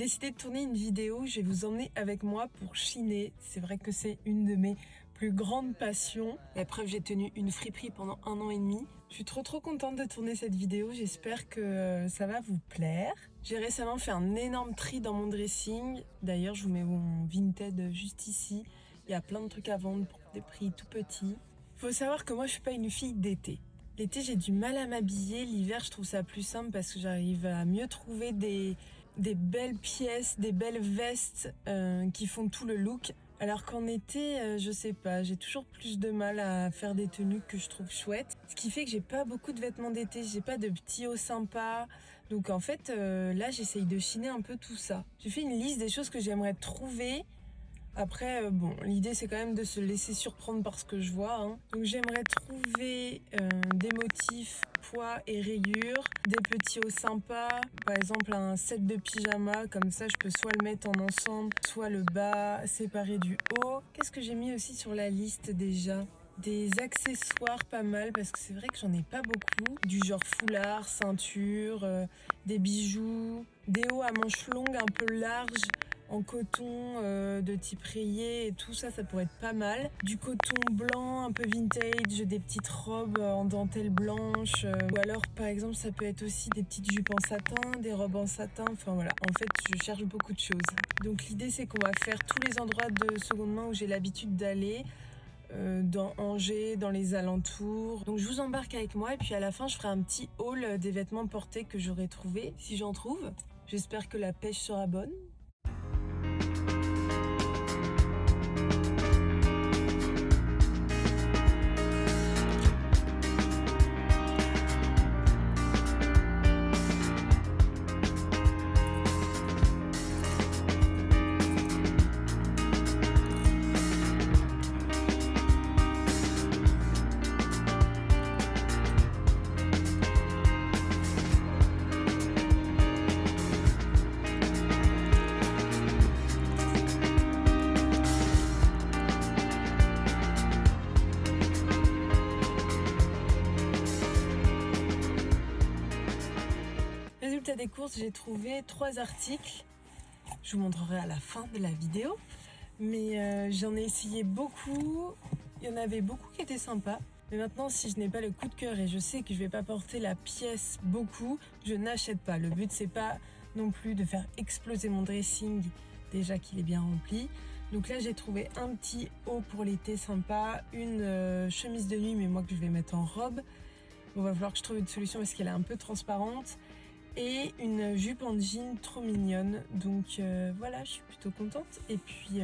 décidé de tourner une vidéo, je vais vous emmener avec moi pour chiner. C'est vrai que c'est une de mes plus grandes passions. La preuve, j'ai tenu une friperie pendant 1 an et demi. Je suis trop contente de tourner cette vidéo, j'espère que ça va vous plaire. J'ai récemment fait un énorme tri dans mon dressing. D'ailleurs, je vous mets mon Vinted juste ici. Il y a plein de trucs à vendre pour des prix tout petits. Faut savoir que moi, je suis pas une fille d'été. L'été, j'ai du mal à m'habiller. L'hiver, je trouve ça plus simple parce que j'arrive à mieux trouver des belles pièces, des belles vestes qui font tout le look. Alors qu'en été, je sais pas, j'ai toujours plus de mal à faire des tenues que je trouve chouettes. Ce qui fait que j'ai pas beaucoup de vêtements d'été, j'ai pas de petits hauts sympas. Donc en fait, là, j'essaye de chiner un peu tout ça. J'ai fait une liste des choses que j'aimerais trouver. Après, bon, l'idée c'est quand même de se laisser surprendre par ce que je vois. Donc j'aimerais trouver des motifs, pois et rayures, des petits hauts sympas, par exemple un set de pyjama, comme ça je peux soit le mettre en ensemble, soit le bas séparé du haut. Qu'est-ce que j'ai mis aussi sur la liste déjà ? Des accessoires pas mal, parce que c'est vrai que j'en ai pas beaucoup, du genre foulard, ceinture, des bijoux, des hauts à manches longues un peu larges, en coton de type rayé et tout ça, ça pourrait être pas mal. Du coton blanc, un peu vintage, des petites robes en dentelle blanche. Ou alors, par exemple, ça peut être aussi des petites jupes en satin, des robes en satin. Enfin voilà, en fait, je cherche beaucoup de choses. Donc l'idée, c'est qu'on va faire tous les endroits de seconde main où j'ai l'habitude d'aller. Dans Angers, dans les alentours. Donc je vous embarque avec moi et puis à la fin, je ferai un petit haul des vêtements portés que j'aurais trouvé, si j'en trouve. J'espère que la pêche sera bonne. Résultat des courses, j'ai trouvé 3 articles. Je vous montrerai à la fin de la vidéo. Mais j'en ai essayé beaucoup. Il y en avait beaucoup qui étaient sympas. Mais maintenant, si je n'ai pas le coup de cœur et je sais que je vais pas porter la pièce beaucoup, je n'achète pas. Le but, c'est pas non plus de faire exploser mon dressing, déjà qu'il est bien rempli. Donc là, j'ai trouvé un petit haut pour l'été sympa, une chemise de nuit, mais moi que je vais mettre en robe. Bon, va falloir que je trouve une solution parce qu'elle est un peu transparente. Et une jupe en jean trop mignonne. Donc voilà, je suis plutôt contente. Et puis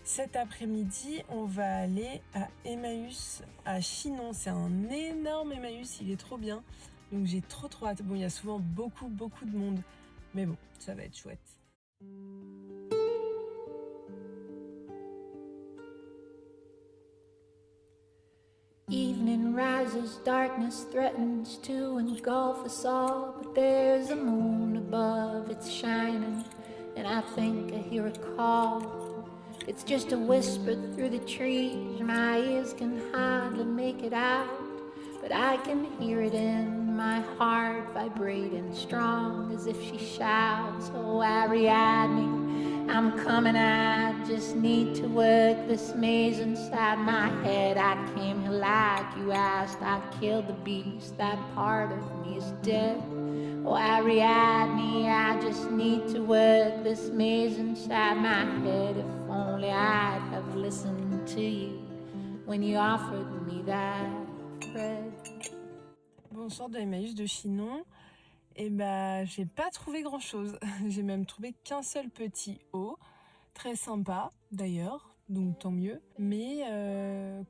cet après-midi, on va aller à Emmaüs à Chinon. C'est un énorme Emmaüs, il est trop bien. Donc j'ai trop hâte. Bon, il y a souvent beaucoup de monde. Mais bon, ça va être chouette. Evening rises, darkness threatens to engulf us all, but there's a moon above, it's shining, and I think I hear a call. It's just a whisper through the trees, my ears can hardly make it out, but I can hear it in my heart, vibrating strong as if she shouts, oh Ariadne, I'm coming, I just need to work this maze inside my head. I came here like you asked, I killed the beast, that part of me is dead. Oh Ariadne, I just need to work this maze inside my head. If only I'd have listened to you when you offered me that thread. Bon, sort de Emmaüs de Chinon. Et j'ai pas trouvé grand chose. J'ai même trouvé qu'un seul petit haut, très sympa d'ailleurs, donc tant mieux. Mais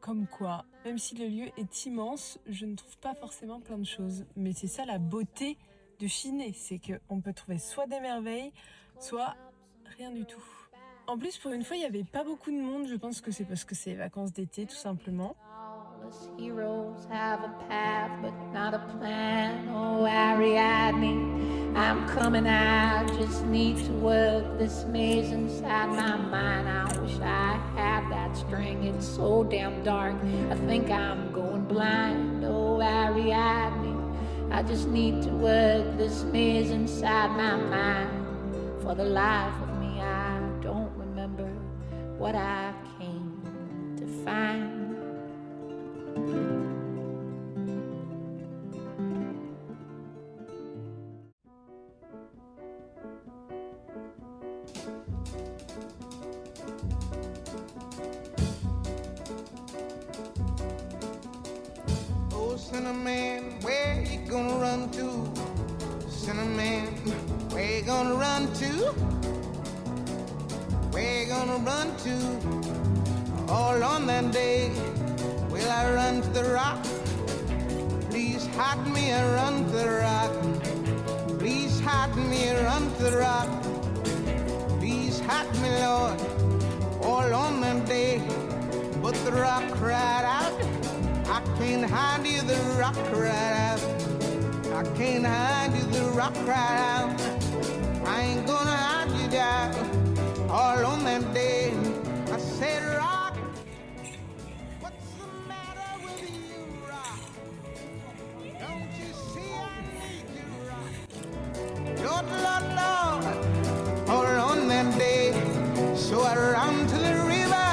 comme quoi, même si le lieu est immense, je ne trouve pas forcément plein de choses. Mais c'est ça la beauté de chiner, c'est qu'on peut trouver soit des merveilles, soit rien du tout. En plus, pour une fois, il n'y avait pas beaucoup de monde. Je pense que c'est parce que c'est les vacances d'été, tout simplement. Heroes have a path but not a plan. Oh Ariadne, I'm coming, I just need to work this maze inside my mind. I wish I had that string, it's so damn dark, I think I'm going blind. Oh Ariadne, I just need to work this maze inside my mind. For the life of me, I don't remember what I came to find. Oh, Cinnamon, where you gonna run to? Cinnamon, where you gonna run to? Where you gonna run to? All on that day, will I run to the rock? Please hide me and run to the rock. Please hide me and run to the rock. Please hide me, Lord, all on that day. But the rock cried out, I can't hide you, the rock cried out. I can't hide you, the rock cried out. I ain't gonna hide you down. All on that day, I said, rock, what's the matter with you, rock? Don't you see I need you, rock? Lord, Lord, Lord, all on that day. So I ran to the river.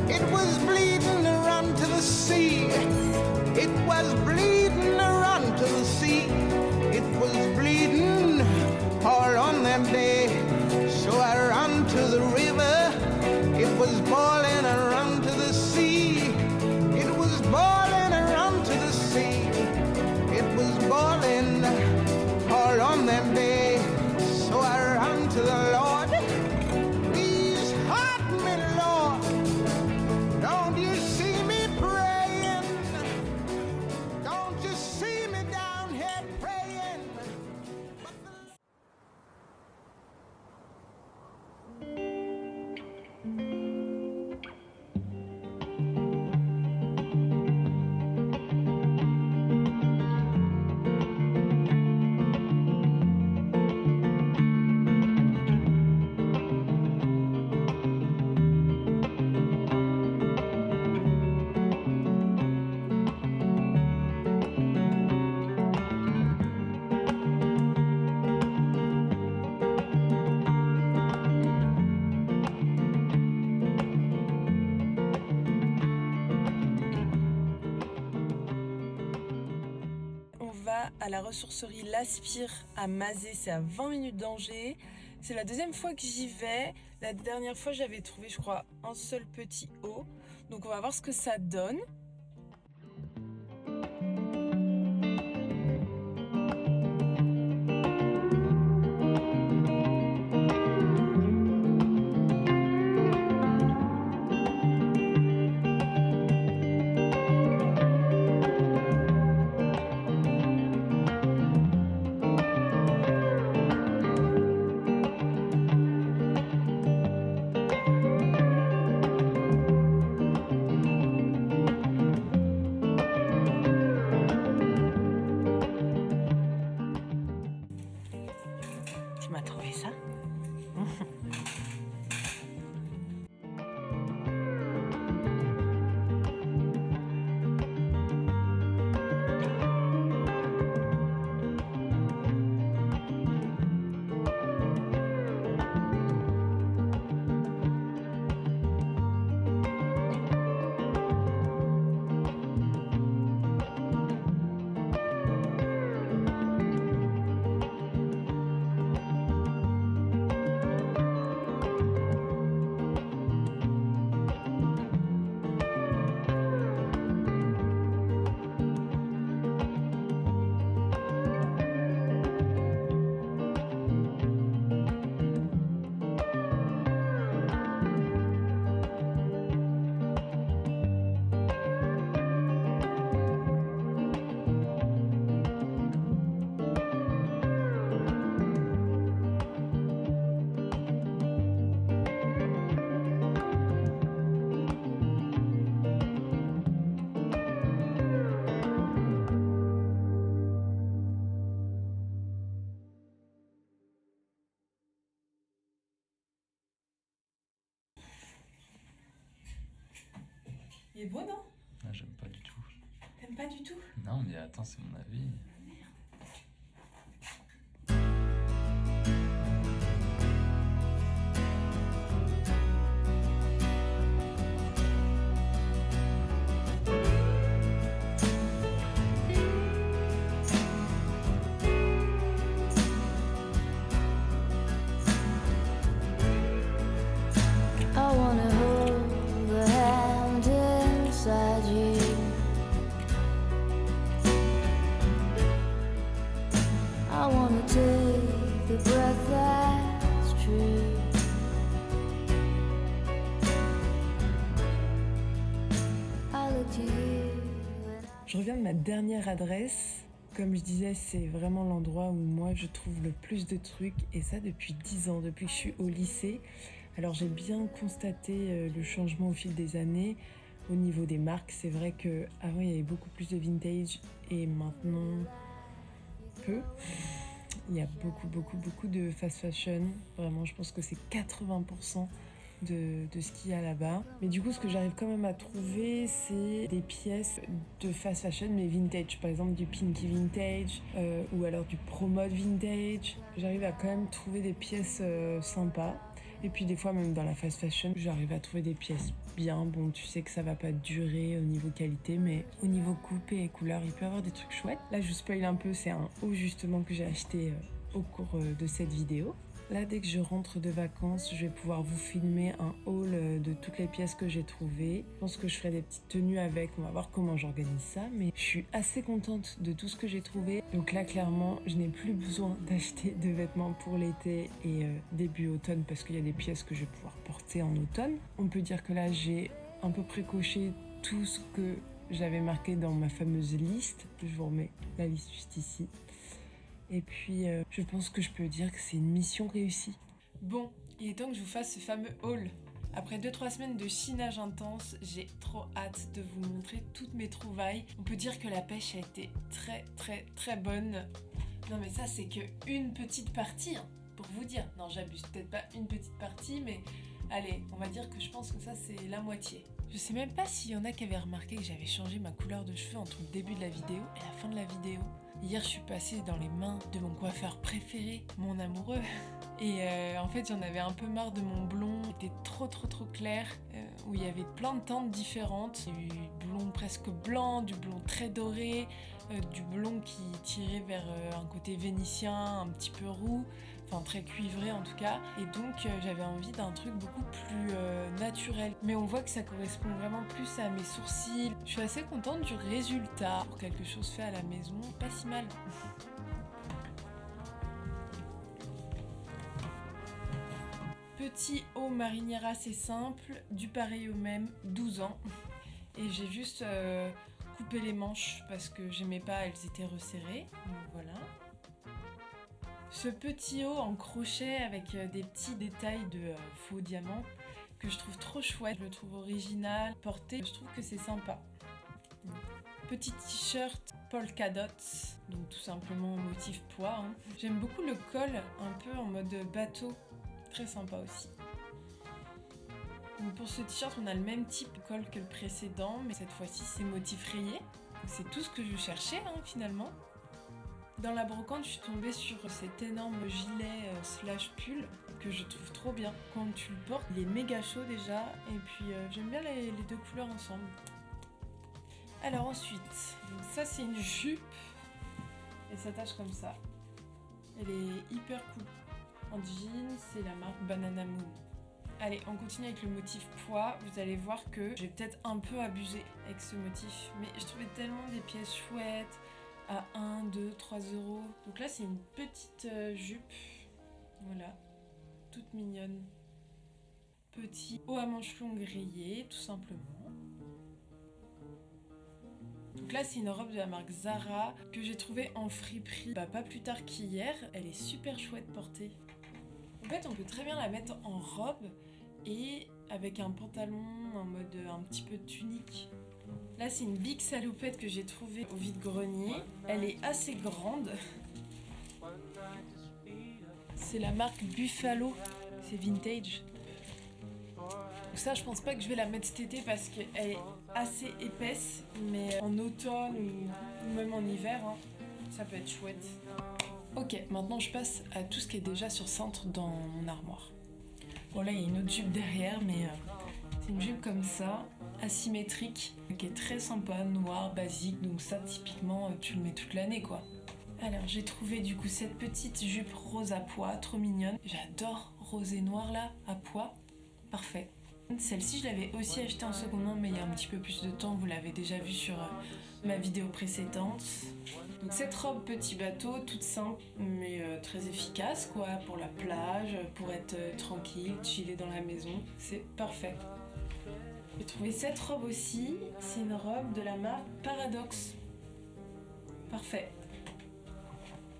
It was bleeding to run to the sea. It was bleeding to run to the sea. It was bleeding all on that day. So I ran to the river. It was boiling and run to the sea. It was boiling and run to the sea. It was boiling all on that day. So I ran to the Lord. Please hide me, Lord. Don't you see me praying? Don't you see me down here praying? À la ressourcerie L'Aspire à Mazé, c'est à 20 minutes d'Angers. C'est la deuxième fois que j'y vais. La dernière fois, j'avais trouvé, je crois, un seul petit eau. Donc on va voir ce que ça donne. Tu m'as trouvé ça? Il est beau, non? Ah, j'aime pas du tout. T'aimes pas du tout? Non, mais attends, c'est mon avis. Je reviens de ma dernière adresse. Comme je disais, c'est vraiment l'endroit où moi je trouve le plus de trucs, et ça depuis 10 ans, depuis que je suis au lycée. Alors j'ai bien constaté le changement au fil des années au niveau des marques. C'est vrai qu'avant il y avait beaucoup plus de vintage et maintenant peu. Il y a beaucoup de fast fashion. Vraiment, je pense que c'est 80% de ce qu'il y a là-bas. Mais du coup, ce que j'arrive quand même à trouver, c'est des pièces de fast fashion, mais vintage. Par exemple, du Pinky Vintage ou alors du Promode Vintage. J'arrive à quand même trouver des pièces sympas. Et puis des fois, même dans la fast fashion, j'arrive à trouver des pièces bien. Bon, tu sais que ça va pas durer au niveau qualité, mais au niveau coupe et couleur, il peut y avoir des trucs chouettes. Là, je spoil un peu, c'est un haut justement que j'ai acheté au cours de cette vidéo. Là, dès que je rentre de vacances, je vais pouvoir vous filmer un haul de toutes les pièces que j'ai trouvées. Je pense que je ferai des petites tenues avec, on va voir comment j'organise ça. Mais je suis assez contente de tout ce que j'ai trouvé. Donc là, clairement, je n'ai plus besoin d'acheter de vêtements pour l'été et début automne parce qu'il y a des pièces que je vais pouvoir porter en automne. On peut dire que là, j'ai un peu précoché tout ce que j'avais marqué dans ma fameuse liste. Je vous remets la liste juste ici. Et puis, je pense que je peux dire que c'est une mission réussie. Bon, il est temps que je vous fasse ce fameux haul. Après 2-3 semaines de chinage intense, j'ai trop hâte de vous montrer toutes mes trouvailles. On peut dire que la pêche a été très bonne. Non mais ça, c'est que une petite partie, hein, pour vous dire. Non, j'abuse, peut-être pas une petite partie, mais allez, on va dire que je pense que ça, c'est la moitié. Je sais même pas s'il y en a qui avaient remarqué que j'avais changé ma couleur de cheveux entre le début de la vidéo et la fin de la vidéo. Hier, je suis passée dans les mains de mon coiffeur préféré, mon amoureux. Et en fait, j'en avais un peu marre de mon blond. Il était trop clair, où il y avait plein de teintes différentes. Il y a eu du blond presque blanc, du blond très doré, du blond qui tirait vers un côté vénitien, un petit peu roux. Enfin, très cuivré en tout cas. Et donc, j'avais envie d'un truc beaucoup plus naturel. Mais on voit que ça correspond vraiment plus à mes sourcils. Je suis assez contente du résultat. Pour quelque chose fait à la maison, pas si mal. Petit haut marinière assez simple, du pareil au même, 12 ans. Et j'ai juste coupé les manches parce que j'aimais pas, elles étaient resserrées. Donc voilà. Ce petit haut en crochet avec des petits détails de faux diamants que je trouve trop chouette, je le trouve original, porté, je trouve que c'est sympa. Petit t-shirt polka dots, donc tout simplement motif pois. Hein. J'aime beaucoup le col, un peu en mode bateau, très sympa aussi. Donc pour ce t-shirt, on a le même type de col que le précédent, mais cette fois-ci c'est motif rayé. C'est tout ce que je cherchais finalement. Dans la brocante, je suis tombée sur cet énorme gilet slash pull que je trouve trop bien. Quand tu le portes, il est méga chaud déjà, et puis j'aime bien les deux couleurs ensemble. Alors ensuite, donc ça c'est une jupe, elle s'attache comme ça. Elle est hyper cool. En jean, c'est la marque Banana Moon. Allez, on continue avec le motif pois. Vous allez voir que j'ai peut-être un peu abusé avec ce motif, mais je trouvais tellement des pièces chouettes à 1, 2, 3 euros. Donc là, c'est une petite jupe. Voilà, toute mignonne. Petit haut à manches longues rayé, tout simplement. Donc là, c'est une robe de la marque Zara que j'ai trouvée en friperie pas plus tard qu'hier. Elle est super chouette portée. En fait, on peut très bien la mettre en robe et avec un pantalon en mode un petit peu tunique. Là, c'est une big salopette que j'ai trouvée au vide-grenier. Elle est assez grande. C'est la marque Buffalo. C'est vintage. Donc ça, je pense pas que je vais la mettre cet été parce qu'elle est assez épaisse. Mais en automne ou même en hiver, hein, ça peut être chouette. Ok, maintenant je passe à tout ce qui est déjà sur cintre dans mon armoire. Bon là, il y a une autre jupe derrière, mais c'est une jupe comme ça, asymétrique, qui est très sympa, noire, basique, donc ça typiquement tu le mets toute l'année quoi. Alors j'ai trouvé du coup cette petite jupe rose à pois, trop mignonne. J'adore rose et noir là, à pois, parfait. Celle-ci je l'avais aussi achetée en seconde main, mais il y a un petit peu plus de temps, vous l'avez déjà vu sur ma vidéo précédente. Donc cette robe petit bateau, toute simple mais très efficace quoi, pour la plage, pour être tranquille, chiller dans la maison, c'est parfait. J'ai trouvé cette robe aussi, c'est une robe de la marque Paradox. Parfait.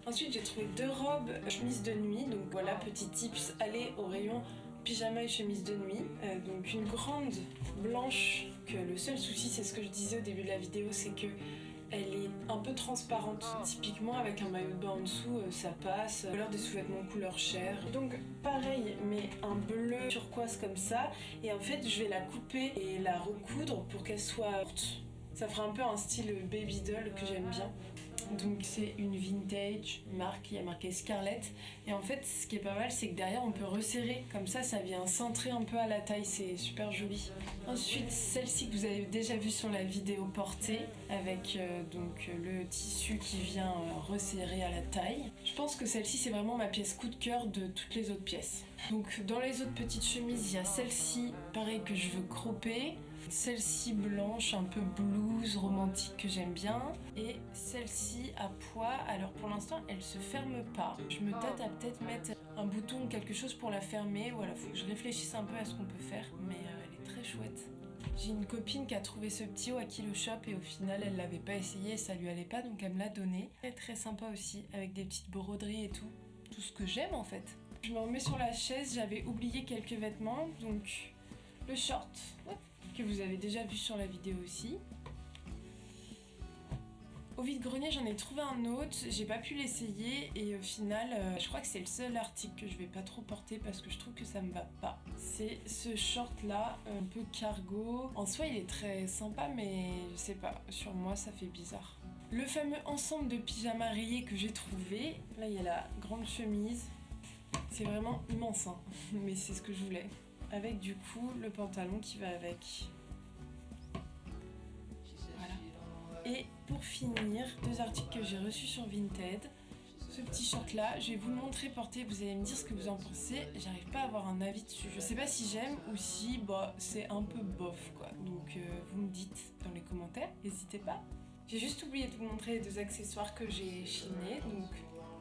Ensuite, j'ai trouvé 2 robes chemise de nuit. Donc voilà, petit tips, allez au rayon pyjama et chemise de nuit. Donc une grande blanche, que le seul souci, c'est ce que je disais au début de la vidéo, c'est que elle est un peu transparente. Typiquement avec un maillot de bain en dessous, ça passe. Couleur des sous-vêtements couleur chair. Donc pareil, mais un bleu turquoise comme ça. Et en fait, je vais la couper et la recoudre pour qu'elle soit courte. Ça fera un peu un style baby doll que j'aime bien. Donc c'est une vintage marque, il y a marqué Scarlett. Et en fait, ce qui est pas mal, c'est que derrière on peut resserrer. Comme ça vient centrer un peu à la taille, c'est super joli. Ensuite, celle-ci que vous avez déjà vue sur la vidéo portée, avec donc le tissu qui vient resserrer à la taille. Je pense que celle-ci, c'est vraiment ma pièce coup de cœur de toutes les autres pièces. Donc dans les autres petites chemises, il y a celle-ci, pareil, que je veux cropper. Celle-ci blanche, un peu blues, romantique, que j'aime bien. Et celle-ci à pois. Alors pour l'instant, elle se ferme pas. Je me tâte à peut-être mettre un bouton ou quelque chose pour la fermer. Voilà, faut que je réfléchisse un peu à ce qu'on peut faire. Mais elle est très chouette. J'ai une copine qui a trouvé ce petit haut à Kilo Shop et au final, elle l'avait pas essayé et ça lui allait pas. Donc elle me l'a donné. Très très sympa aussi, avec des petites broderies et tout. Tout ce que j'aime en fait. Je me remets sur la chaise. J'avais oublié quelques vêtements. Donc le short. Hop, que vous avez déjà vu sur la vidéo aussi. Au vide-grenier, j'en ai trouvé un autre, j'ai pas pu l'essayer et au final, je crois que c'est le seul article que je vais pas trop porter parce que je trouve que ça me va pas. C'est ce short là, un peu cargo. En soi, il est très sympa, mais je sais pas, sur moi ça fait bizarre. Le fameux ensemble de pyjama rayé que j'ai trouvé, là il y a la grande chemise, c'est vraiment immense, hein. Mais c'est ce que je voulais. Avec du coup le pantalon qui va avec. Voilà. Et pour finir, 2 articles que j'ai reçus sur Vinted. Ce petit short là, je vais vous le montrer porté, vous allez me dire ce que vous en pensez. J'arrive pas à avoir un avis dessus. Je sais pas si j'aime ou si c'est un peu bof quoi. Donc vous me dites dans les commentaires, n'hésitez pas. J'ai juste oublié de vous montrer les 2 accessoires que j'ai chinés. Donc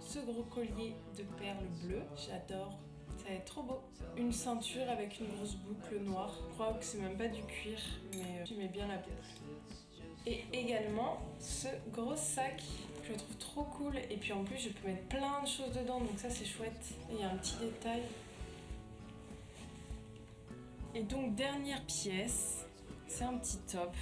ce gros collier de perles bleues, j'adore. Ça va être trop beau. Une ceinture avec une grosse boucle noire. Je crois que c'est même pas du cuir, mais j'aimais bien la boucle. Et également ce gros sac, je le trouve trop cool. Et puis en plus, je peux mettre plein de choses dedans, donc ça c'est chouette. Et il y a un petit détail. Et donc dernière pièce, c'est un petit top.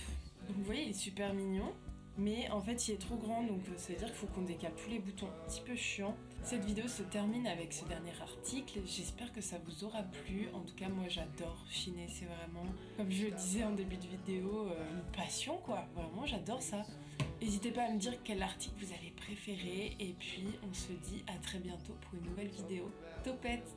Donc vous voyez, il est super mignon. Mais en fait il est trop grand, donc ça veut dire qu'il faut qu'on décale tous les boutons, un petit peu chiant. Cette vidéo se termine avec ce dernier article, j'espère que ça vous aura plu. En tout cas moi j'adore chiner, c'est vraiment, comme je le disais en début de vidéo, une passion quoi, vraiment j'adore ça. N'hésitez pas à me dire quel article vous avez préféré et puis on se dit à très bientôt pour une nouvelle vidéo. Topette!